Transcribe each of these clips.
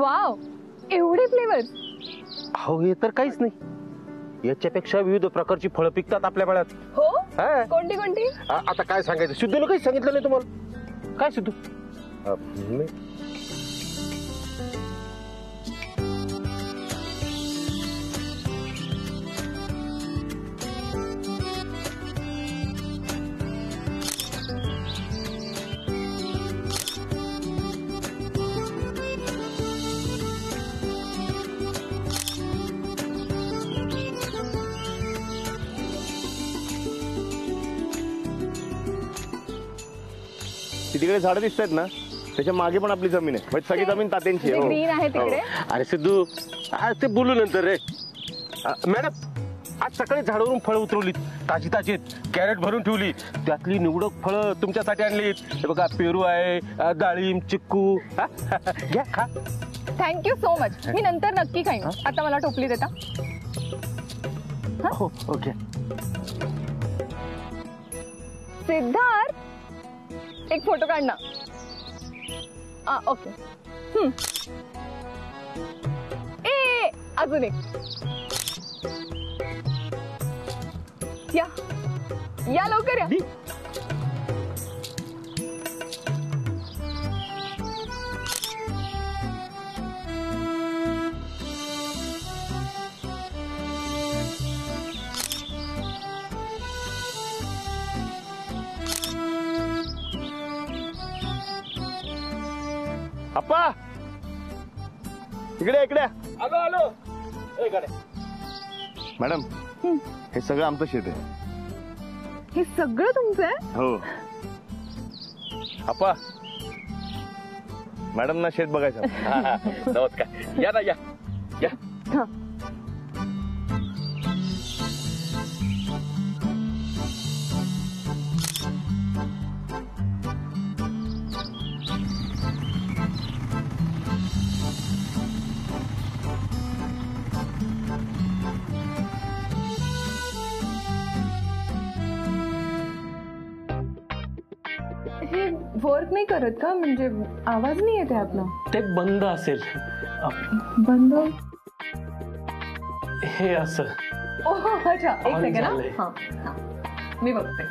Wow, एवढे flavours. हो हे तर काहीच नाही, याच्यापेक्षा विविध प्रकारची फळं पिकतात आपल्या मळ्यात. हो, कोणती कोणती? आता काय सांगायचं, सिद्धूनं काही सांगितलं नाही तुम्हाला? काय सिद्धू? तिकडे झाडं दिसत आहेत ना, त्याच्या मागे पण आपली जमीन आहे, म्हणजे सगळी जमीन तात्यांची आहे. ग्रीन आहे तिकडे. अरे सिद्धू, आज ते बोलू नंतर रे. मॅडम, आज सकाळी झाडावरून फळं उतरवलीत, ताजी ताजी कॅरेट भरून ठेवली, त्यातली निवडक फळं तुमच्यासाठी आणलीत. हे बघा, पेरू आहे, डाळिंब, चिक्कू. घ्या, खा. Thank you so much. मी नंतर नक्की खाईन. आता मला टोपली देता? हो, ओके. सिद्धार्थ, एक फोटो काढ ना. ओके. ए, अजून एक. या लवकर या. अप्पा, इकडे इकडे. आलो आलो. मॅडम, हे सगळं आमचं शेत आहे. हे सगळं तुमचं आहे? हो. अप्पा, मॅडम ना शेत बघायचं. नमस्कार. या ना, या या. वर्क नाही करत का? म्हणजे आवाज नाही येते आपला. ते बंद असेल. बंद? हे असं. ओह, अच्छा. एक सेकंड. मी बघते.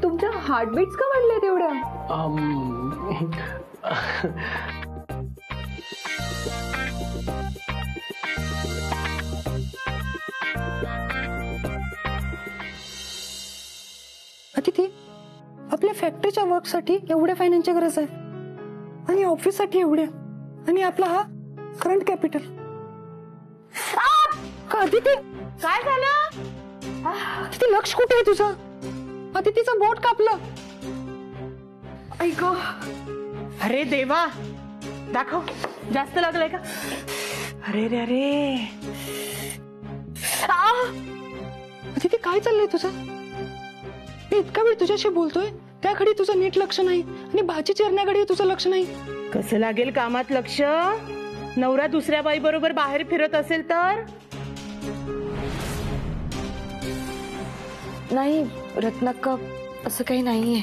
तुमच्या हार्टबीट्स का वाढले तेवढ्या? अतिथी, आपल्या फॅक्टरीच्या वर्कसाठी एवढ्या फायनान्सची गरज आहे आणि ऑफिससाठी एवढ्या, आणि आपला हा करंट कॅपिटल. अतिथी, काय झालं? अतिथी, लक्ष कुठे आहे तुझं? अतिथीचं बोट कापलं. ऐक. अरे देवा, दाखव. जास्त लागलंय का? अरे रे अरे. अतिथी, काय चाललंय तुझं? मी इतका वेळ तुझ्याशी बोलतोय, त्याकडे तुझं नीट लक्ष नाही, आणि भाजी चिरण्याकडे तुझं लक्ष नाही. कसं लागेल कामात लक्ष? नवरा दुसऱ्या बाई बरोबर बाहेर फिरत असेल तर? नाही रत्नाक्का, असं काही नाहीये.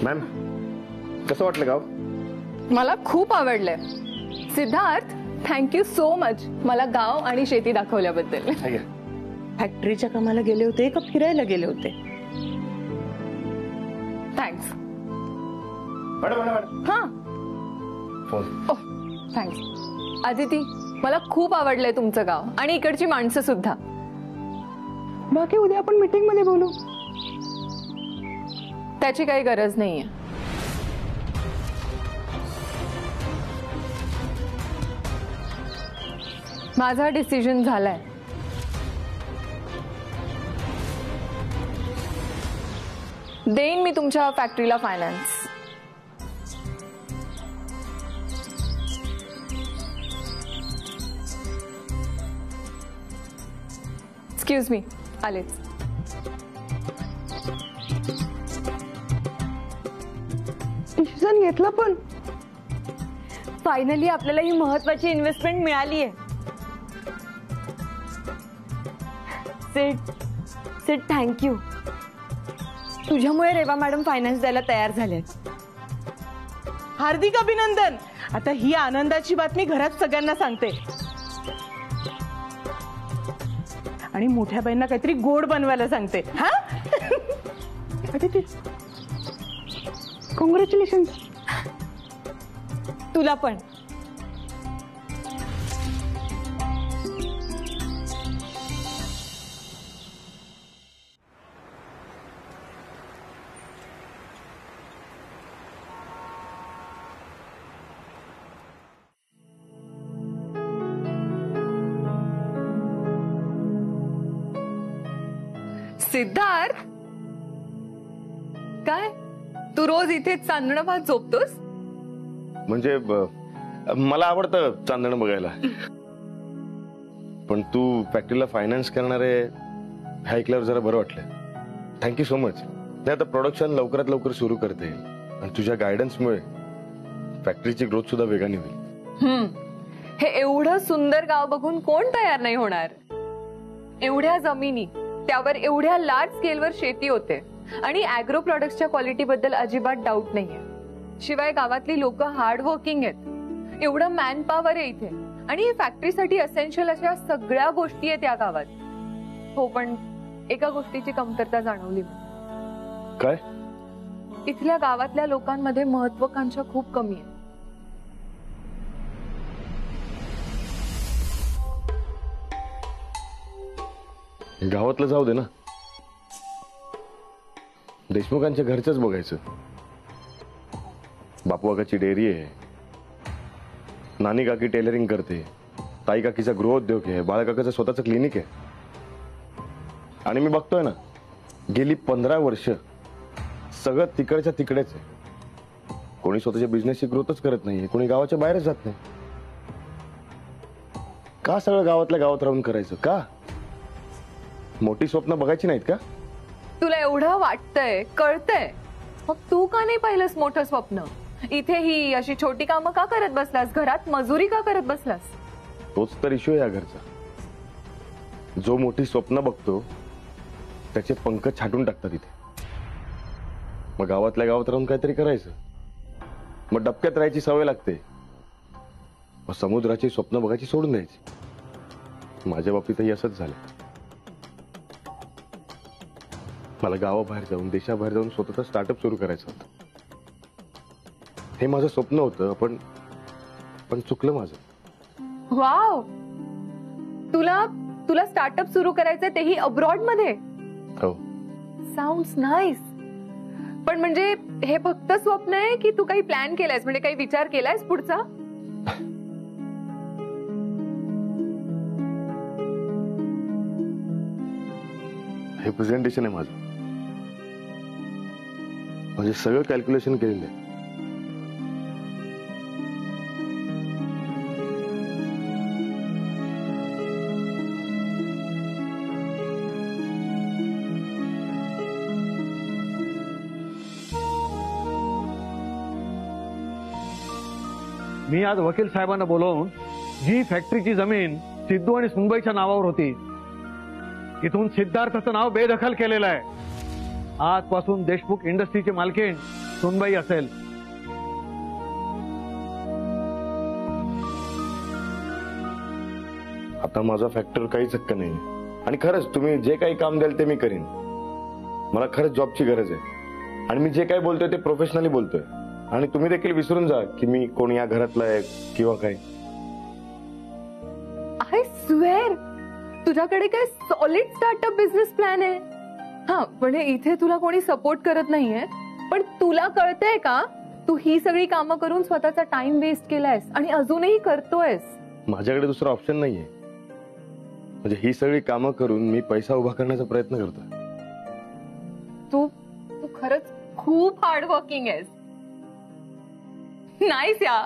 मॅम, कसं वाटलं गाव? मला खूप आवडलंय. सिद्धार्थ, थँक्यू सो मच मला गाव आणि शेती दाखवल्याबद्दल. फॅक्टरीच्या कामाला गेले होते का फिरायला गेले होते? थँक्स. मॅडम. हा, ओह थँक्स. अदिती, मला खूप आवडलंय तुमचं गाव आणि इकडची माणसं सुद्धा. बाकी उद्या आपण मीटिंग मध्ये बोलू. त्याची काही गरज नाहीये. माझा डिसिजन झालाय. देईन मी तुमच्या फॅक्टरीला फायनान्स. एक्सक्यूज मी, आलेच. डिसिजन घेतला पण. फायनली आपल्याला ही महत्वाची इन्व्हेस्टमेंट मिळाली आहे. सिड थँक्यू. तुझ्यामुळे रेवा मॅडम फायनान्स द्यायला तयार झाल्यात. हार्दिक अभिनंदन. आता ही आनंदाची बातमी घरात सगळ्यांना सांगते. आणि मोठ्या बाईंना काहीतरी गोड बनवायला सांगते. हा कॉंग्रॅच्युलेशन. तुला पण. सिद्धार्थ, काय तू रोज इथे चांदणं भात झोपतोस? म्हणजे मला आवडतं चांदणं बघायला. पण तू फॅक्टरीला फायनान्स करणार आहे हे ऐकल्यावर जरा बरं वाटलं. Thank you so much. नाही आता प्रोडक्शन लवकरात लवकर सुरू करते आणि तुझ्या गायडन्समुळे फॅक्टरीची ग्रोथ सुद्धा वेगाने होईल. हे एवढं सुंदर गाव बघून कोण तयार नाही होणार? एवढ्या जमिनी, त्यावर एवढ्या लार्ज स्केलवर शेती होते आणि अॅग्रो प्रोडक्ट्सच्या क्वालिटी बद्दल अजिबात डाऊट नाहीये. शिवाय गावातली लोक हार्ड वर्किंग आहेत. एवढं मॅन पॉवर आहे इथे आणि फॅक्टरीसाठी असेन्शियल अशा सगळ्या गोष्टी आहेत या गावात. हो, पण एका गोष्टीची कमतरता जाणवली. काय? इथल्या गावातल्या लोकांमध्ये महत्वाकांक्षा खूप कमी आहे. गावातलं जाऊ दे ना, देशमुखांच्या घरचंच बघायचं. बापूकाची डेअरी आहे, नानी काकी टेलरिंग करते, ताई काकीचा गृहोद्योग आहे, बाळकाकाचं स्वतःचं क्लिनिक आहे. आणि मी बघतोय ना, गेली 15 वर्ष सगळं तिकडच्या तिकडेच आहे. कोणी स्वतःच्या बिझनेसची ग्रोथच करत नाहीये, कोणी गावाच्या बाहेरच जात नाही. का सगळं गावातल्या गावात राहून करायचं? का मोठी स्वप्न बघायची नाहीत का? तुला एवढं वाटतंय, कळतंय, मग तू का नाही पाहिलंस मोठं स्वप्न? इथे ही अशी छोटी कामं का करत बसलास? घरात मजुरी का करत बसलास? तोच तर इश्यू आहे या घरचा. जो मोठी स्वप्न बघतो त्याचे पंख छाटून टाकतात इथे. मग गावातल्या गावात राहून काहीतरी करायचं. मग डबक्यात राहायची सवय लागते. मग समुद्राची स्वप्न बघायची सोडून द्यायची. माझ्या बाबतीतही असंच झालं. मला गावाबाहेर जाऊन, देशाबाहेर जाऊन स्वतःचा स्टार्टअप सुरू करायचं होतं. हे माझं स्वप्न होतं, पण चुकलं माझं. वाव, तुला स्टार्टअप सुरू करायचंय, तेही अब्रॉड मध्ये? हो. Sounds nice. पण म्हणजे हे फक्त स्वप्न आहे की तू काही प्लॅन केलायस, म्हणजे काही विचार केलायस पुढचा? हे प्रेझेंटेशन आहे माझं. म्हणजे सगळं कॅल्क्युलेशन केलेलं आहे. मी आज वकील साहेबांना बोलवून जी फॅक्टरीची जमीन सिद्धू आणि सुनबाईच्या नावावर होती, इथून सिद्धार्थाचं नाव बेदखल केलेलं आहे. आजपासून देशमुख इंडस्ट्रीची मालकीण सुनबाई असेल. आता माझा फॅक्टर काहीच हक्क नाही. आणि खरंच तुम्ही जे काही काम द्याल ते मी करीन. मला खरंच जॉबची गरज आहे आणि मी जे काही बोलतोय ते प्रोफेशनली बोलतोय. आणि तुम्ही देखील विसरून जा की मी कोण या घरातला आहे किंवा काय. आय स्वेअर तुझ्याकडे काय सॉलिड स्टार्टअप बिझनेस प्लॅन आहे. हा, पण इथे तुला कोणी सपोर्ट करत नाहीये. पण तुला कळतंय का, तू ही सगळी कामं करून स्वतःचा टाइम वेस्ट केलायस आणि अजूनही करतोयस. माझ्याकडे दुसरा ऑप्शन नाहीये. म्हणजे ही सगळी कामं करून मी पैसा उभा करण्याचा प्रयत्न करतोय. तू खरंच खूप हार्ड वर्किंग आहेस. नाईस या.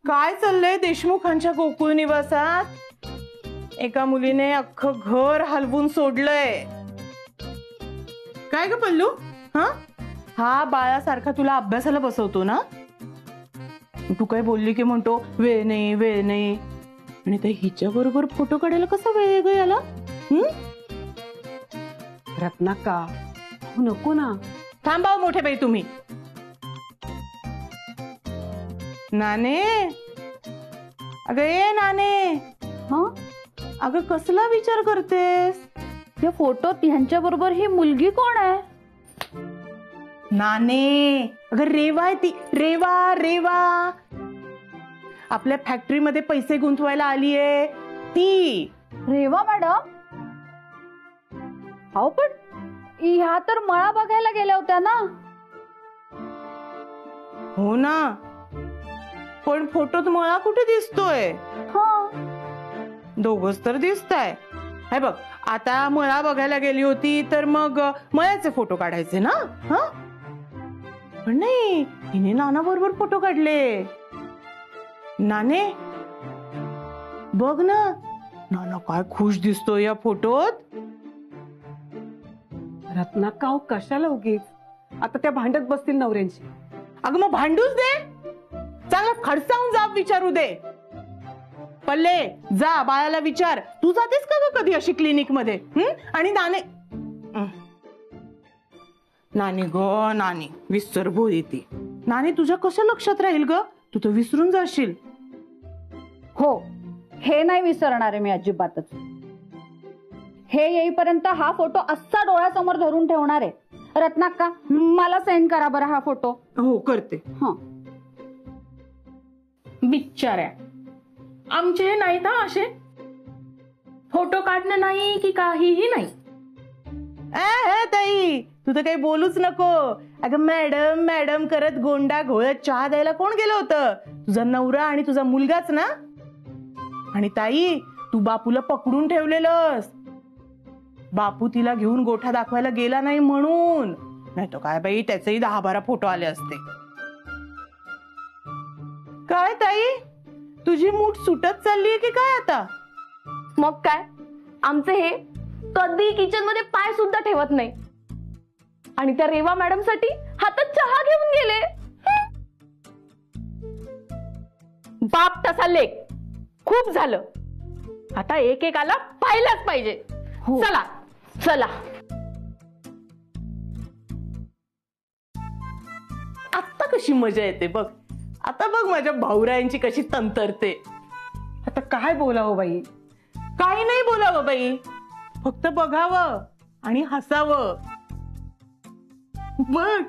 काय चाललंय देशमुखांच्या गोकुळ निवासात? एका मुलीने अख्खं घर हलवून सोडलंय. काय ग पल्लू? हा बाळासारखा तुला अभ्यासाला बसवतो ना? तू काय बोलली की म्हणतो वेळ नाही वेळ नाही, आणि ते हिच्या बरोबर फोटो काढायला कसा वेळ ग याला? रत्नाका नको ना. थांबाव मोठे बाई तुम्ही. नाने, अगं ये नाने. अगं कसला विचार करतेस? या फोटोत ह्यांच्या बरोबर ही मुलगी कोण आहे? नाने, अगं रेवा आहे ती. रेवा रेवा आपल्या फॅक्टरीमध्ये पैसे गुंतवायला आलीये ती. रेवा मॅडम? अहो पण ह्या तर मळा बघायला गेल्या होत्या ना. हो ना, पण फोटोत मळा कुठे दिसतोय? दोघच तर दिसताय. हे बघ, आता मळा बघायला गेली होती तर मग मळ्याचे फोटो काढायचे ना. पण नाही, हिने नाना बरोबर फोटो काढले. नाने बघ ना, नाना काय खुश दिसतोय या फोटोत. रत्नाका हो कशाला उगीच, आता त्या भांडत बसतील नवऱ्यांची. अगं मग भांडूच दे, चांगला खडसावून जाब विचारू दे. पल्ले जा बाळाला विचार, तू जातेस का ग कधी अशी क्लिनिक मध्ये? आणि नाने नानी ग नानी विसर भोळी ती. नानी तुझ्या कसं लक्षात राहील ग, तू तर विसरून जाशील. हो, हे नाही विसरणार आहे मी अजिबातच. हे येईपर्यंत हा फोटो असा डोळ्यासमोर धरून ठेवणार आहे. रत्नाका मला सेंड करा बरं हा फोटो. हो करते. बिचाऱ्या आमचे हे नाहीत असे, फोटो काढणं नाही की काहीही नाही. ताई तू तर काही बोलूच नको. अगं मॅडम मॅडम करत गोंडा घोळत चहा द्यायला कोण गेलं होतं? तुझा नवरा आणि तुझा मुलगाच ना. आणि ताई तू बापूला पकडून ठेवलेलंस. बापू तिला घेऊन गोठा दाखवायला गेला नाही म्हणून, नाही तो काय बाई त्याचेही 10-12 फोटो आले असते. काय ताई तुझी मूठ सुटत चाललीये की काय आता? मग काय, आमचे हे कधी किचन मध्ये पाय सुद्धा ठेवत नाही. आणि त्या रेवा मॅडम साठी हातात चहा घेऊन गेले. बाप तसा लेख, खूप झालं. आता एकेकाला पाहिलाच पाहिजे. चला चला. आता कशी मजा येते बघ. आता बघ माझ्या भाऊरायांची कशी तंतरते. आता काय बोलावं बाई? काही नाही बोलावं बाई, फक्त बघावं आणि हसावं. बघ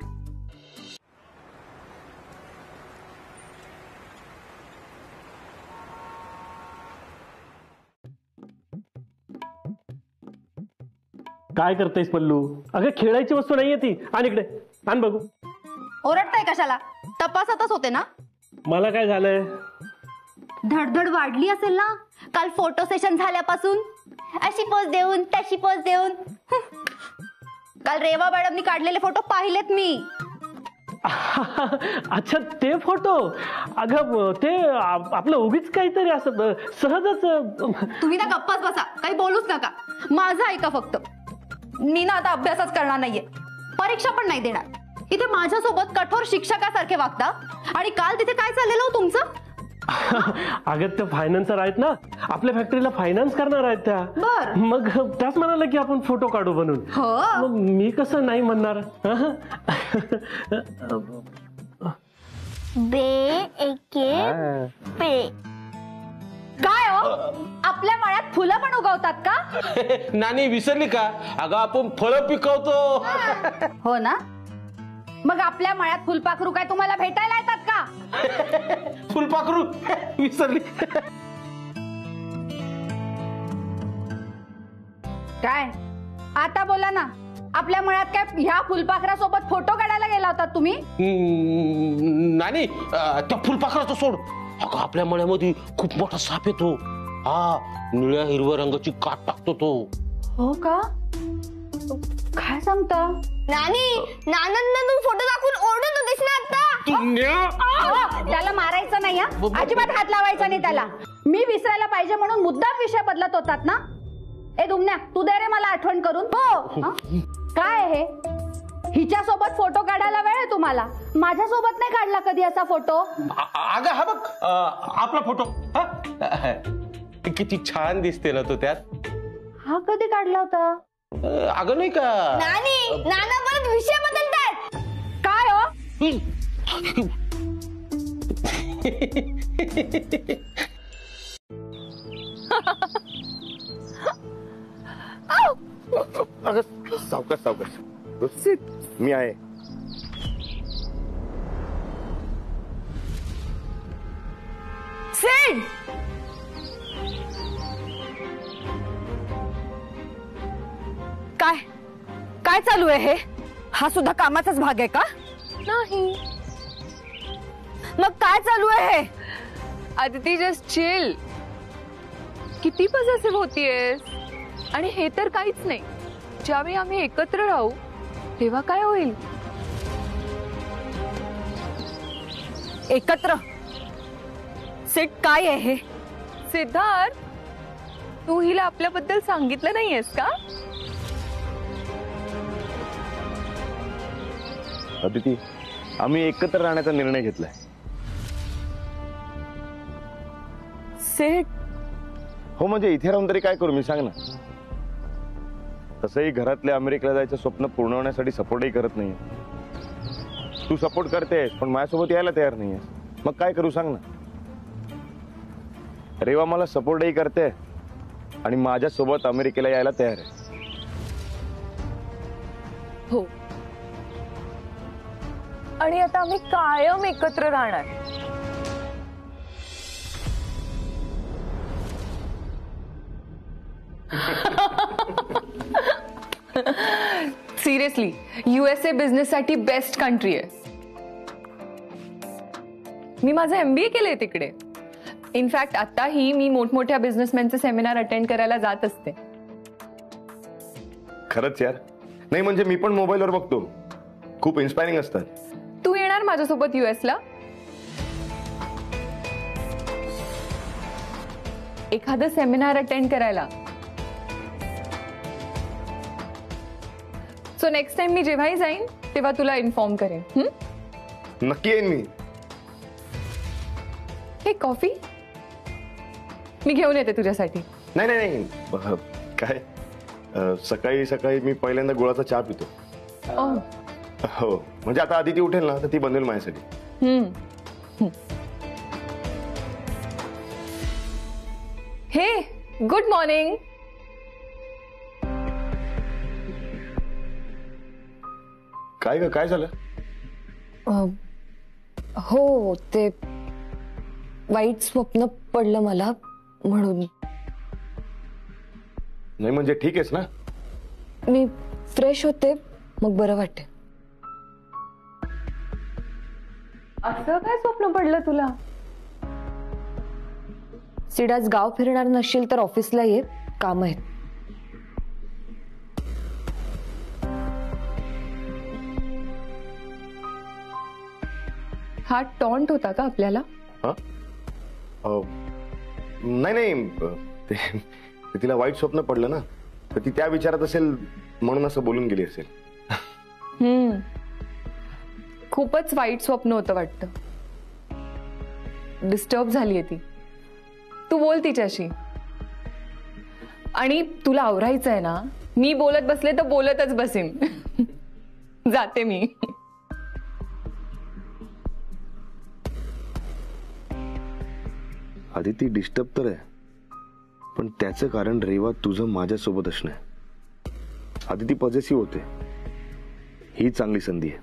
काय करतेस पल्लू? अगं खेळायची वस्तू नाहीये ती. आण इकडे, आण बघू. ओरडताय कशाला? तपासतच होते ना. मला काय झालंय? धडधड वाढली असेल ना काल फोटो सेशन झाल्यापासून. अशी पोज देऊन तशी पोज देऊन. काल रेवा मॅडमनी काढलेले फोटो पाहिलेत मी. अच्छा ते फोटो. अगं ते आपलं उगीच काहीतरी असं सहजच. तुम्ही ना गप्पाच बसा, काही बोलूच नका. माझं ऐका फक्त. मी ना आता अभ्यासच करणार नाहीये, परीक्षा पण नाही देणार. इथे माझ्यासोबत कठोर शिक्षकासारखे वागता. आणि काल तिथे काय चाललेलं हो तुमचं? अगं त्या फायनान्सर आहेत ना, आपल्या फॅक्टरीला फायनान्स करणार आहेत त्या. बर. मग त्याच म्हणाला की आपण फोटो काढू बनून. मग मी कसं नाही म्हणणार? काय हो, आपल्या मळ्यात फुलं पण उगवतात का? नानी विसरली का? अगं आपण फळं पिकवतो. हो ना. मग आपल्या मळ्यात फुलपाखरू काय तुम्हाला भेटायला येतात का? फुलपाखरू विसरली. काय आता बोला ना. आपल्या मळ्यात काय ह्या फुलपाखरासोबत फोटो काढायला गेला होता तुम्ही? नानी त्या फुलपाखराचं सोड. अगं आपल्या मळ्यामध्ये खूप मोठा साप येतो. निळ्या हिरव्या रंगाची काट टाकतो तो. हो का? काय सांगता? नानी नानांना तू फोटो दाखवून ओरडत होतीस ना आता. त्याला मारायचं नाही हा? अजिबात हात लावायचा नाही त्याला. मी विसरायला पाहिजे म्हणून मुद्दाम विषय बदलत होतात ना. ए दुमण्या, तू दे रे मला आठवण करून. हो काय हे, हिच्या सोबत फोटो काढायला वेळ आहे तुम्हाला? माझ्या सोबत नाही काढला कधी असा फोटो. अगं हा बघ आपला फोटो. किती छान दिसते ना तो त्यात. हा कधी काढला होता? अगं नाही का नाना परत विषय बदलतात. काय हो? अगं सावकाश सावकाश, मी आहे. सेड, काय काय चालू आहे हे? हा सुद्धा कामाचाच भाग आहे का? नाही. मग काय चालू आहे हे? Aditi just chill. किती पॉझिटिव्ह होतीयेस. आणि हे तर काहीच नाही. ज्यावेळी आम्ही एकत्र राहू तेव्हा काय होईल? एकत्र? सेट काय आहे हे? सिद्धार्थ, तू हिला आपल्याबद्दल सांगितलं नाहीयेस का? अदिती, आम्ही एकत्र राहण्याचा निर्णय घेतलाय. सेट, हो म्हणजे इथे राहून तरी काय करू मी, सांग ना. तसंही घरातले अमेरिकेला जायचं स्वप्न पूर्ण होण्यासाठी सपोर्टही करत नाहीये. तू सपोर्ट करतेस पण माझ्यासोबत यायला तयार नाहीये. मग काय करू सांग ना. रेवा मला सपोर्टही करते आणि माझ्यासोबत अमेरिकेला यायला तयार आहे. हो. आणि आता आम्ही कायम एकत्र राहणार. सिरियसली, USA बिझनेस साठी बेस्ट कंट्री आहे. मी माझं MBA केलंय तिकडे. इनफॅक्ट आताही मी मोठमोठ्या बिझनेसमॅनचे सेमिनार अटेंड करायला जात असते. खरंच यार? नाही म्हणजे मी पण मोबाईलवर बघतो, खूप इन्स्पायरिंग असतात. तू येणार माझ्यासोबत US ला? एखादं सेमिनार अटेंड करायला. सो नेक्स्ट टाइम मी जेव्हाही जाईन तेव्हा तुला इन्फॉर्म करेन. नक्की येईन मी. हे कॉफी मी घेऊन येते तुझ्यासाठी. नाही नाही नाही, काय सकाळी सकाळी मी पहिल्यांदा गुळाचा चहा पितो. हो म्हणजे आता आदिती उठेल ना तर ती बनवेल माझ्यासाठी. हे गुड मॉर्निंग. काय ग, काय झालं? हो, ते वाईट स्वप्न पडलं मला म्हणून. नाही म्हणजे ठीक आहेस ना? मी फ्रेश होते मग बरं वाटते. असं काय स्वप्न पडलं तुला? सिड, आज गाव फिरणार नसशील तर ऑफिसला ये, काम आहेत. हा टॉन्ट होता का आपल्याला? नाही नाही, ते तिला वाईट स्वप्न पडलं ना तर ती त्या विचारात असेल म्हणून असं बोलून गेली असेल. खूपच वाईट स्वप्न होतं वाटतं. डिस्टर्ब झालीये ती. तू बोल तिच्याशी. आणि तुला आवरायचंय ना, मी बोलत बसले तर बोलतच बसेन. जाते मी. आदिती, डिस्टर्ब तर आहे पण त्याचं कारण रेवा तुझं माझ्यासोबत असणं. आदिती पॉझिटिव्ह होते, ही चांगली संधी आहे.